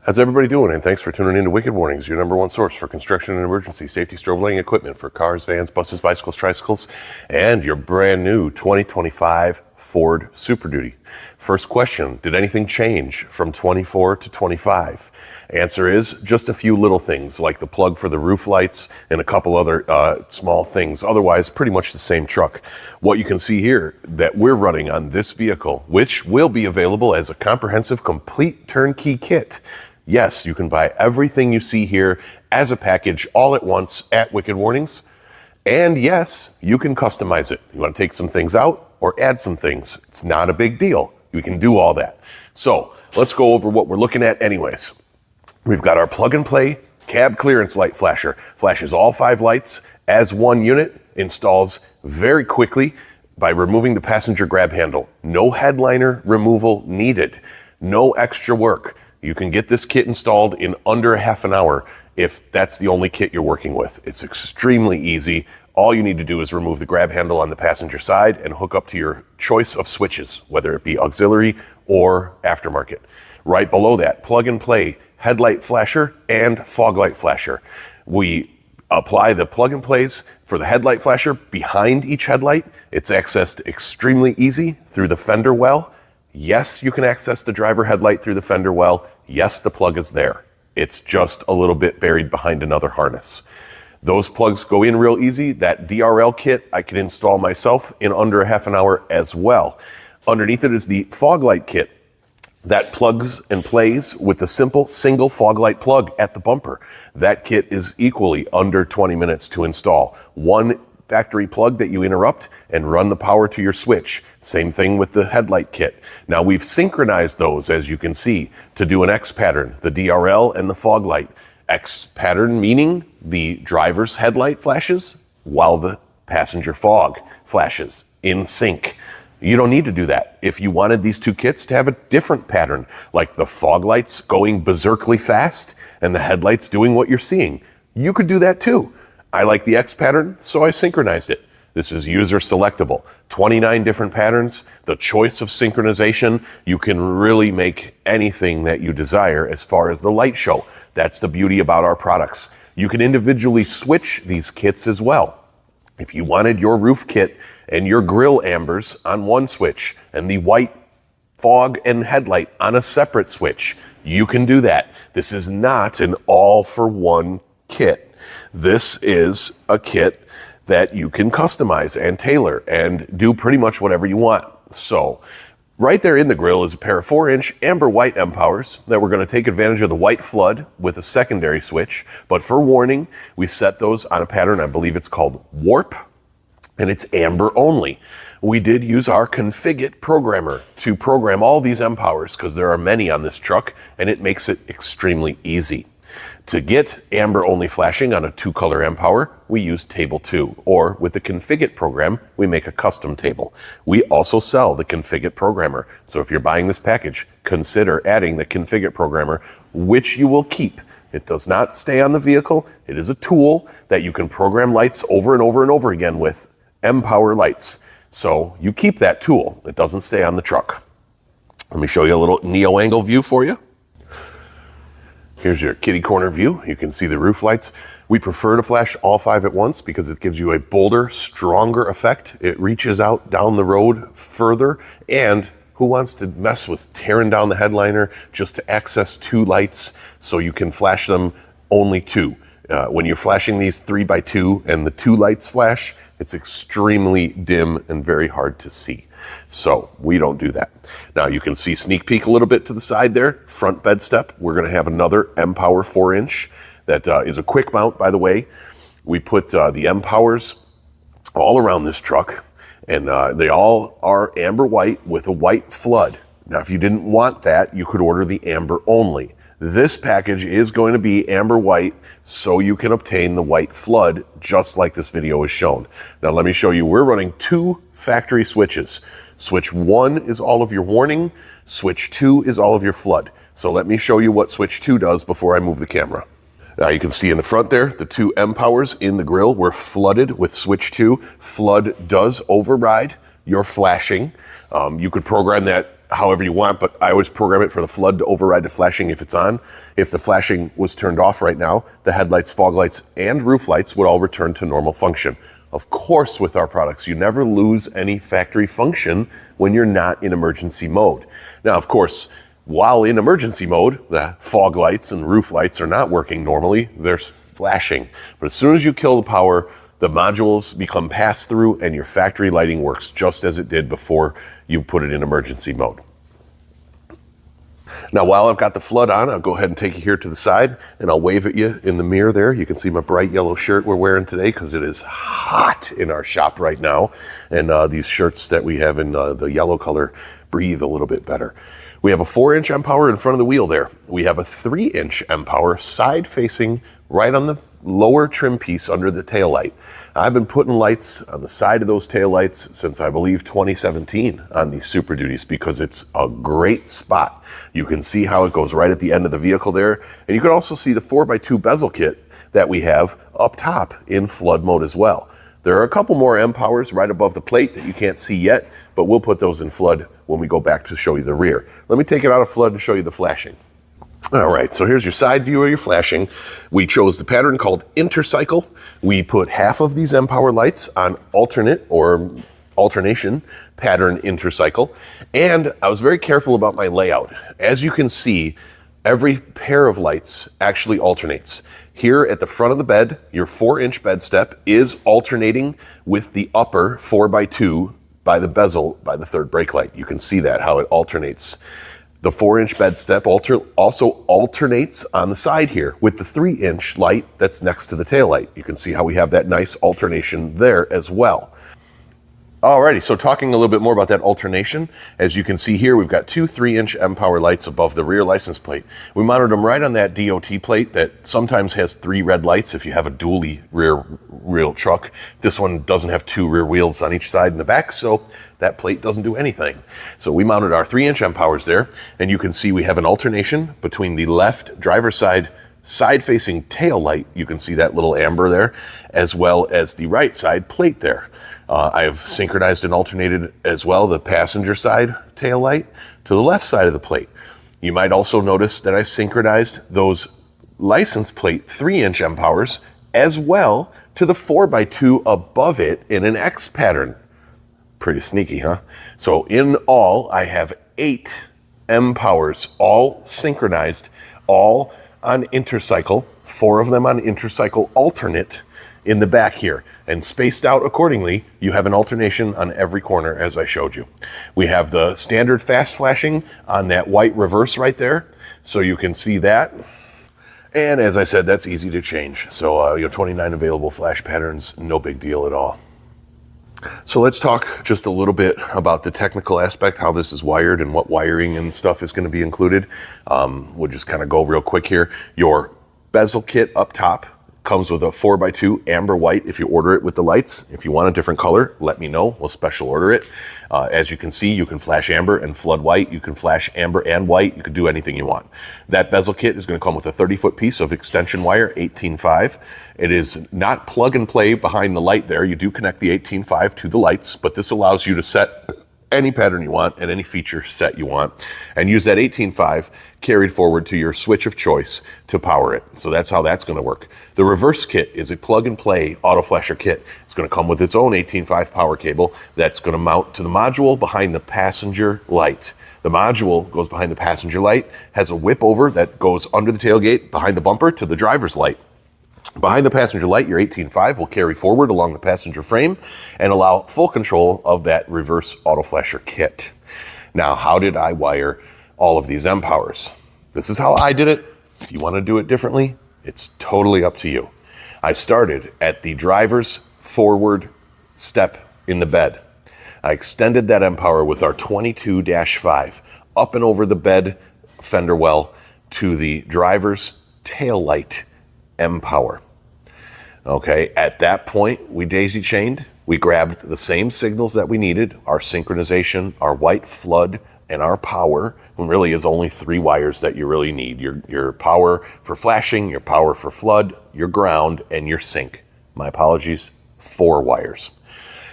How's everybody doing? And thanks for tuning in to Wicked Warnings, your number one source for construction and emergency safety strobe lighting equipment for cars, vans, buses, bicycles, tricycles, and your brand new 2025 Ford Super Duty. First question, did anything change from 24 to 25? Answer is just a few little things like the plug for the roof lights and a couple other small things. Otherwise, pretty much the same truck. What you can see here that we're running on this vehicle, which will be available as a comprehensive complete turnkey kit. Yes, you can buy everything you see here as a package all at once at Wicked Warnings. And yes, you can customize it. You want to take some things out or add some things. It's not a big deal. You can do all that. So let's go over what we're looking at anyways. We've got our plug and play cab clearance light flasher. Flashes all 5 lights as one unit, installs very quickly by removing the passenger grab handle. No headliner removal needed. No extra work. You can get this kit installed in under a half an hour if that's the only kit you're working with. It's extremely easy. All you need to do is remove the grab handle on the passenger side and hook up to your choice of switches, whether it be auxiliary or aftermarket. Right below that, plug and play headlight flasher and fog light flasher. We apply the plug and plays for the headlight flasher behind each headlight. It's accessed extremely easy through the fender well. Yes, you can access the driver headlight through the fender well. Yes, the plug is there. It's just a little bit buried behind another harness. Those plugs go in real easy. That DRL kit I can install myself in under a half an hour as well. Underneath it is the fog light kit that plugs and plays with the simple single fog light plug at the bumper. That kit is equally under 20 minutes to install. One factory plug that you interrupt and run the power to your switch. Same thing with the headlight kit. Now we've synchronized those, as you can see, to do an X pattern, the DRL and the fog light. X pattern meaning the driver's headlight flashes while the passenger fog flashes in sync. You don't need to do that. If you wanted these two kits to have a different pattern, like the fog lights going berserkly fast and the headlights doing what you're seeing, you could do that too. I like the X pattern, so I synchronized it. This is user selectable. 29 different patterns, the choice of synchronization. You can really make anything that you desire as far as the light show. That's the beauty about our products. You can individually switch these kits as well. If you wanted your roof kit and your grill ambers on one switch and the white fog and headlight on a separate switch, you can do that. This is not an all-for-one kit. This is a kit that you can customize and tailor and do pretty much whatever you want. So right there in the grill is a pair of 4-inch amber white M-Powers that we're going to take advantage of the white flood with a secondary switch. But for warning, we set those on a pattern, I believe it's called Warp, and it's amber only. We did use our Config-It programmer to program all these M-Powers because there are many on this truck, and it makes it extremely easy. To get amber only flashing on a 2-color M-Power, we use table 2, or with the Config-It program, we make a custom table. We also sell the Config-It programmer. So if you're buying this package, consider adding the Config-It programmer, which you will keep. It does not stay on the vehicle. It is a tool that you can program lights over and over and over again with M-Power lights. So you keep that tool. It doesn't stay on the truck. Let me show you a little neo-angle view for you. Here's your kitty corner view. You can see the roof lights. We prefer to flash all 5 at once because it gives you a bolder, stronger effect. It reaches out down the road further. And who wants to mess with tearing down the headliner just to access 2 lights so you can flash them only 2? When you're flashing these 3x2 and the 2 lights flash, it's extremely dim and very hard to see. So we don't do that. Now you can see sneak peek a little bit to the side there. Front bed step. We're going to have another M-Power 4-inch that is a quick mount, by the way. We put the M-Powers all around this truck, and they all are amber white with a white flood. Now if you didn't want that, you could order the amber only. This package is going to be amber white so you can obtain the white flood just like this video is shown. Now let me show you, we're running 2 factory switches. Switch 1 is all of your warning, switch 2 is all of your flood. So let me show you what switch 2 does before I move the camera. Now you can see in the front there, the 2 M-Powers in the grill were flooded with switch 2. Flood does override your flashing. You could program that however you want, but I always program it for the flood to override the flashing if it's on. If the flashing was turned off right now, the headlights, fog lights, and roof lights would all return to normal function. Of course, with our products, you never lose any factory function when you're not in emergency mode. Now, of course, while in emergency mode, the fog lights and roof lights are not working normally, they're flashing. But as soon as you kill the power, the modules become pass-through and your factory lighting works just as it did before you put it in emergency mode. Now, while I've got the flood on, I'll go ahead and take you here to the side and I'll wave at you in the mirror there. You can see my bright yellow shirt we're wearing today because it is hot in our shop right now. And these shirts that we have in the yellow color breathe a little bit better. We have a 4-inch M-Power in front of the wheel there. We have a 3-inch M-Power side facing right on the lower trim piece under the tail light. I've been putting lights on the side of those tail lights since I believe 2017 on these Super Duties because it's a great spot. You can see how it goes right at the end of the vehicle there. And you can also see the 4x2 bezel kit that we have up top in flood mode as well. There are a couple more M-Powers right above the plate that you can't see yet, but we'll put those in flood when we go back to show you the rear. Let me take it out of flood and show you the flashing. All right, so here's your side view of your flashing. We chose the pattern called intercycle. We put half of these M-Power lights on alternate or alternation pattern intercycle. And I was very careful about my layout. As you can see, every pair of lights actually alternates. Here at the front of the bed, your 4-inch bed step is alternating with the upper 4x2 by the bezel by the third brake light. You can see that, how it alternates. The 4-inch bed step also alternates on the side here with the 3-inch light that's next to the tail light. You can see how we have that nice alternation there as well. Alrighty, so talking a little bit more about that alternation, as you can see here, we've got two 3-inch M-Power lights above the rear license plate. We mounted them right on that DOT plate that sometimes has 3 red lights if you have a dually rear wheel truck. This one doesn't have 2 rear wheels on each side in the back, so that plate doesn't do anything. So we mounted our 3-inch M-Powers there, and you can see we have an alternation between the left driver's side-facing tail light. You can see that little amber there, as well as the right side plate there. I have synchronized and alternated as well the passenger side tail light to the left side of the plate. You might also notice that I synchronized those license plate 3-inch M-Powers as well to the 4x2 above it in an X pattern. Pretty sneaky, huh? So in all, I have 8 M-Powers, all synchronized, all on intercycle, 4 of them on intercycle alternate in the back here, and spaced out accordingly. You have an alternation on every corner as I showed you. We have the standard fast flashing on that white reverse right there, so you can see that. And as I said, that's easy to change. So you have 29 available flash patterns, no big deal at all. So let's talk just a little bit about the technical aspect, how this is wired and what wiring and stuff is going to be included. We'll just kind of go real quick here. Your bezel kit up top comes with a 4x2 amber white if you order it with the lights. If you want a different color, let me know. We'll special order it. As you can see, you can flash amber and flood white. You can flash amber and white. You can do anything you want. That bezel kit is going to come with a 30-foot piece of extension wire, 18.5. It is not plug and play behind the light there. You do connect the 18.5 to the lights, but this allows you to set any pattern you want and any feature set you want, and use that 18.5 carried forward to your switch of choice to power it. So that's how that's going to work. The reverse kit is a plug and play auto flasher kit. It's going to come with its own 18.5 power cable that's going to mount to the module behind the passenger light. The module goes behind the passenger light, has a whip over that goes under the tailgate behind the bumper to the driver's light. Behind the passenger light, your 18.5 will carry forward along the passenger frame and allow full control of that reverse auto flasher kit. Now, how did I wire all of these M-Powers? This is how I did it. If you want to do it differently, it's totally up to you. I started at the driver's forward step in the bed. I extended that M-Power with our 22-5 up and over the bed fender well to the driver's tail light M-Power. Okay, at that point, we daisy chained. We grabbed the same signals that we needed, our synchronization, our white flood, and our power. And really is only 3 wires that you really need. Your power for flashing, your power for flood, your ground, and your sync. My apologies, 4 wires.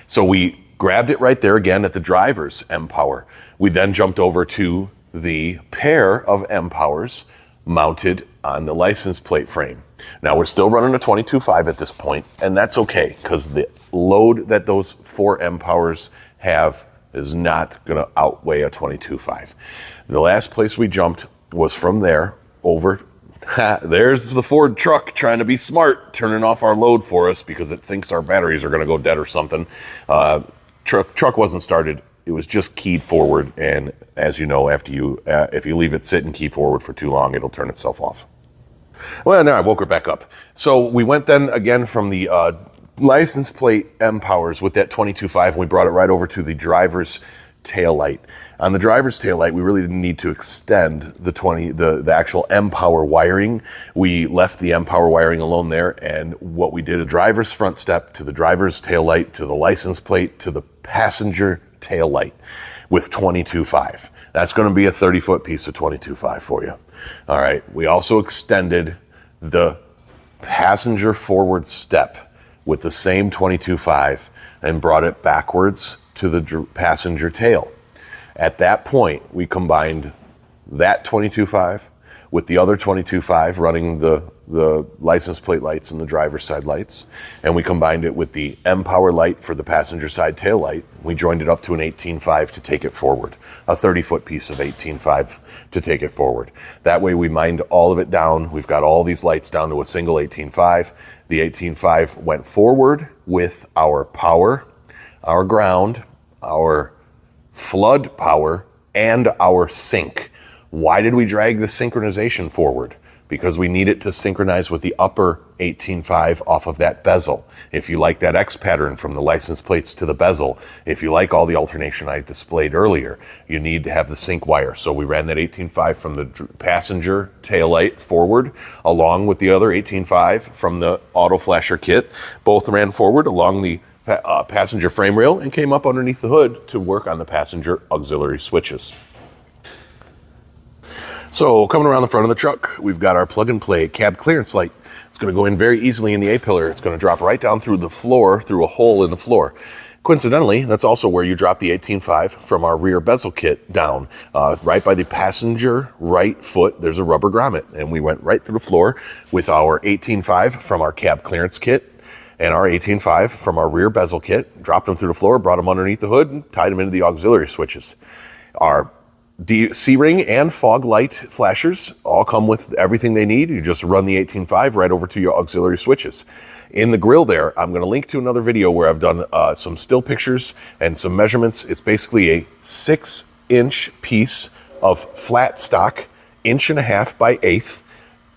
So we grabbed it right there again at the driver's M-Power. We then jumped over to the pair of M-Powers mounted on the license plate frame. Now we're still running a 22.5 at this point, and that's okay because the load that those 4 M-Powers have is not going to outweigh a 22.5. The last place we jumped was from there over. There's the Ford truck trying to be smart, turning off our load for us because it thinks our batteries are going to go dead or something. Truck wasn't started. It was just keyed forward, and as you know, if you leave it sit and key forward for too long, it'll turn itself off. Well, now I woke her back up. So we went then again from the license plate M-Powers with that 22.5, and we brought it right over to the driver's tail light. On the driver's tail light, we really didn't need to extend the actual M-Power wiring. We left the M-Power wiring alone there, and what we did, a driver's front step to the driver's tail light, to the license plate, to the passenger tail light with 22.5. That's going to be a 30-foot piece of 22.5 for you. All right, we also extended the passenger forward step with the same 22.5 and brought it backwards to the passenger tail. At that point, we combined that 22.5 with the other 22.5 running the license plate lights and the driver's side lights, and we combined it with the M-Power light for the passenger side tail light. We joined it up to an 18.5 to take it forward, a 30-foot piece of 18.5 to take it forward. That way we mined all of it down. We've got all these lights down to a single 18.5. The 18.5 went forward with our power, our ground, our flood power, and our sync. Why did we drag the synchronization forward? Because we need it to synchronize with the upper 18.5 off of that bezel. If you like that X pattern from the license plates to the bezel, if you like all the alternation I displayed earlier, you need to have the sync wire. So we ran that 18.5 from the passenger tail light forward, along with the other 18.5 from the auto flasher kit. Both ran forward along the passenger frame rail and came up underneath the hood to work on the passenger auxiliary switches. So coming around the front of the truck, we've got our plug and play cab clearance light. It's going to go in very easily in the A-pillar. It's going to drop right down through the floor, through a hole in the floor. Coincidentally, that's also where you drop the 18.5 from our rear bezel kit down. Right by the passenger right foot, there's a rubber grommet, and we went right through the floor with our 18.5 from our cab clearance kit and our 18.5 from our rear bezel kit, dropped them through the floor, brought them underneath the hood, and tied them into the auxiliary switches. Our C-ring and fog light flashers all come with everything they need. You just run the 18.5 right over to your auxiliary switches. In the grill there, I'm going to link to another video where I've done some still pictures and some measurements. It's basically a 6-inch piece of flat stock, 1.5 inches by 1/8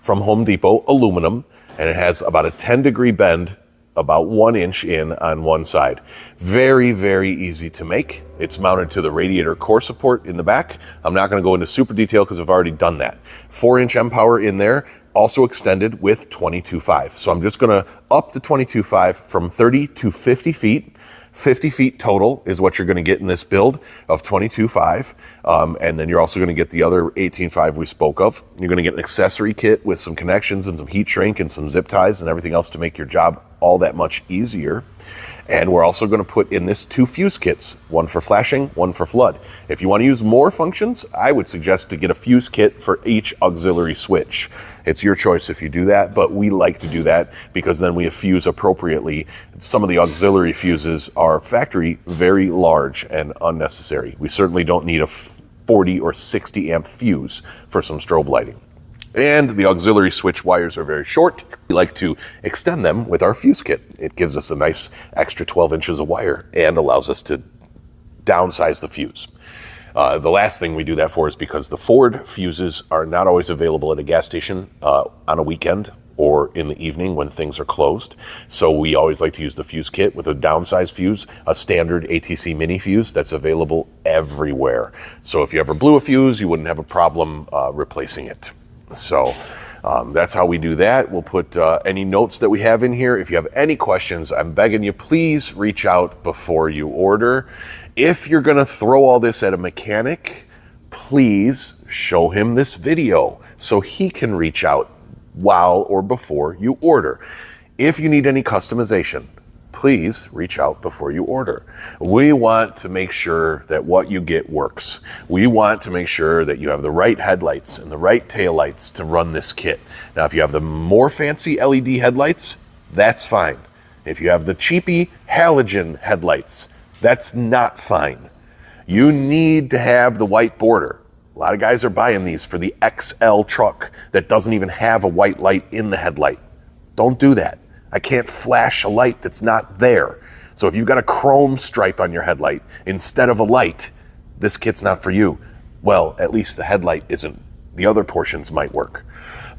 from Home Depot aluminum, and it has about a 10-degree bend about 1 inch in on one side. Very, very easy to make. It's mounted to the radiator core support in the back. I'm not going to go into super detail because I've already done that. 4-inch M-Power in there, also extended with 22.5. So I'm just going to up to 22.5 from 30 to 50 feet. 50 feet total is what you're going to get in this build of 22.5. And then you're also going to get the other 18.5 we spoke of. You're going to get an accessory kit with some connections and some heat shrink and some zip ties and everything else to make your job all that much easier. And we're also going to put in this 2 fuse kits, one for flashing, one for flood. If you want to use more functions, I would suggest to get a fuse kit for each auxiliary switch. It's your choice if you do that, but we like to do that because then we fuse appropriately. Some of the auxiliary fuses are factory very large and unnecessary. We certainly don't need a 40 or 60 amp fuse for some strobe lighting. And the auxiliary switch wires are very short. We like to extend them with our fuse kit. It gives us a nice extra 12 inches of wire and allows us to downsize the fuse. The last thing we do that for is because the Ford fuses are not always available at a gas station on a weekend or in the evening when things are closed. So we always like to use the fuse kit with a downsized fuse, a standard ATC mini fuse that's available everywhere. So if you ever blew a fuse, you wouldn't have a problem replacing it. So that's how we do that. We'll put any notes that we have in here. If you have any questions, I'm begging you, please reach out before you order. If you're going to throw all this at a mechanic, please show him this video so he can reach out while or before you order. If you need any customization, please reach out before you order. We want to make sure that what you get works. We want to make sure that you have the right headlights and the right taillights to run this kit. Now, if you have the more fancy LED headlights, that's fine. If you have the cheapy halogen headlights, that's not fine. You need to have the white border. A lot of guys are buying these for the XL truck that doesn't even have a white light in the headlight. Don't do that. I can't flash a light that's not there. So if you've got a chrome stripe on your headlight instead of a light, this kit's not for you. Well, at least the headlight isn't. The other portions might work.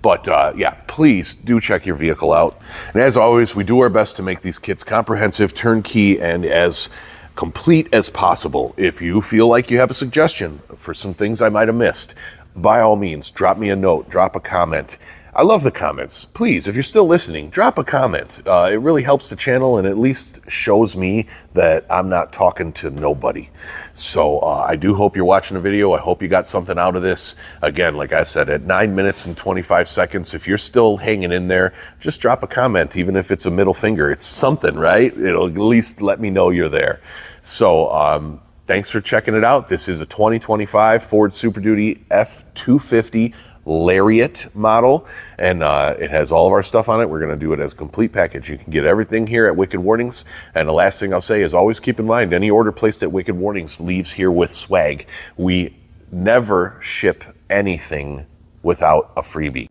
But yeah, please do check your vehicle out. And as always, we do our best to make these kits comprehensive, turnkey, and as complete as possible. If you feel like you have a suggestion for some things I might have missed, by all means, drop me a note, drop a comment. I love the comments. Please, if you're still listening, drop a comment. It really helps the channel and at least shows me that I'm not talking to nobody. So I do hope you're watching the video. I hope you got something out of this. Again, like I said, at 9 minutes and 25 seconds, if you're still hanging in there, just drop a comment, even if it's a middle finger. It's something, right? It'll at least let me know you're there. So thanks for checking it out. This is a 2025 Ford Super Duty F250 Lariat model, and it has all of our stuff on it. We're going to do it as a complete package. You can get everything here at Wicked Warnings. And the last thing I'll say is always keep in mind, any order placed at Wicked Warnings leaves here with swag. We never ship anything without a freebie.